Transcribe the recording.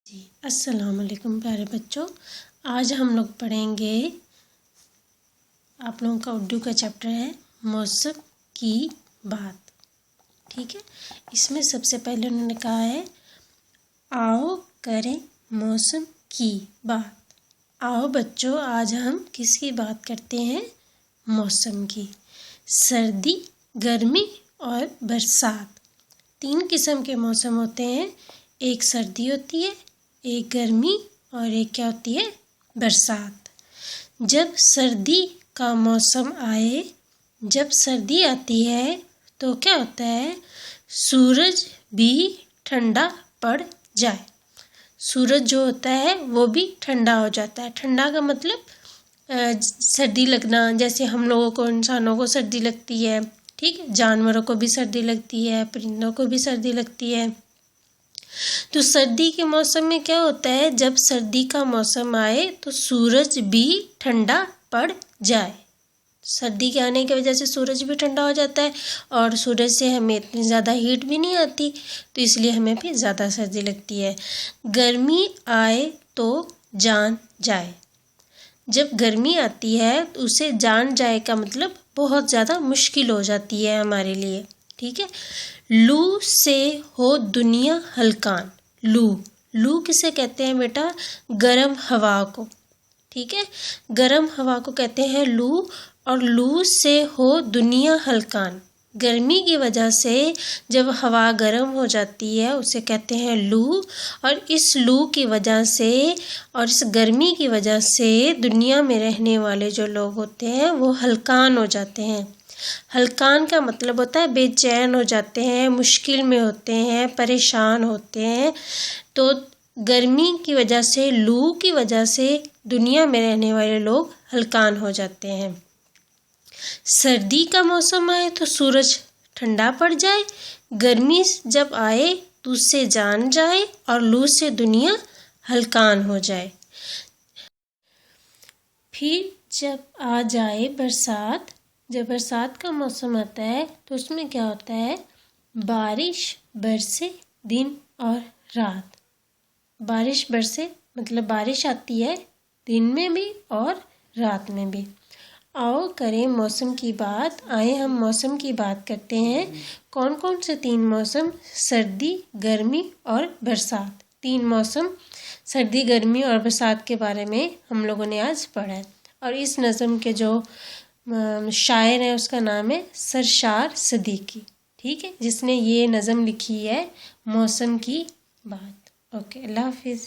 जी अस्सलाम वालेकुम प्यारे बच्चों। आज हम लोग पढ़ेंगे, आप लोगों का उर्दू का चैप्टर है मौसम की बात। ठीक है, इसमें सबसे पहले उन्होंने कहा है आओ करें मौसम की बात। आओ बच्चों, आज हम किसकी बात करते हैं? मौसम की। सर्दी, गर्मी और बरसात, तीन किस्म के मौसम होते हैं। एक सर्दी होती है, एक गर्मी और एक क्या होती है? बरसात। जब सर्दी का मौसम आए, जब सर्दी आती है तो क्या होता है? सूरज भी ठंडा पड़ जाए। सूरज जो होता है वो भी ठंडा हो जाता है। ठंडा का मतलब सर्दी लगना, जैसे हम लोगों को, इंसानों को सर्दी लगती है, ठीक है, जानवरों को भी सर्दी लगती है, परिंदों को भी सर्दी लगती है। तो सर्दी के मौसम में क्या होता है? जब सर्दी का मौसम आए तो सूरज भी ठंडा पड़ जाए। सर्दी के आने की वजह से सूरज भी ठंडा हो जाता है और सूरज से हमें इतनी ज़्यादा हीट भी नहीं आती, तो इसलिए हमें भी ज़्यादा सर्दी लगती है। गर्मी आए तो जान जाए। जब गर्मी आती है तो उसे जान जाए का मतलब बहुत ज़्यादा मुश्किल हो जाती है हमारे लिए। ठीक है। लू से हो दुनिया हलकान। लू किसे कहते हैं बेटा? गरम हवा को। ठीक है, गरम हवा को कहते हैं लू। और लू से हो दुनिया हलकान, गर्मी की वजह से जब हवा गर्म हो जाती है उसे कहते हैं लू। और इस लू की वजह से और इस गर्मी की वजह से दुनिया में रहने वाले जो लोग होते हैं वो हलकान हो जाते हैं। हलकान का मतलब होता है बेचैन हो जाते हैं, मुश्किल में होते हैं, परेशान होते हैं। तो गर्मी की वजह से, लू की वजह से दुनिया में रहने वाले लोग हलकान हो जाते हैं। सर्दी का मौसम आए तो सूरज ठंडा पड़ जाए, गर्मी जब आए तो उससे जान जाए और लू से दुनिया हलकान हो जाए। फिर जब आ जाए बरसात, जब बरसात का मौसम आता है तो उसमें क्या होता है? बारिश बरसे दिन और रात। बारिश बरसे मतलब बारिश आती है दिन में भी और रात में भी। आओ करें मौसम की बात। आए हम मौसम की बात करते हैं। कौन कौन से तीन मौसम? सर्दी, गर्मी और बरसात। तीन मौसम सर्दी, गर्मी और बरसात के बारे में हम लोगों ने आज पढ़ा है। और इस नज़म के जो शायर है उसका नाम है सरशार सदीकी। ठीक है, जिसने ये नज़म लिखी है मौसम की बात। ओके, अल्लाह हाफिज़।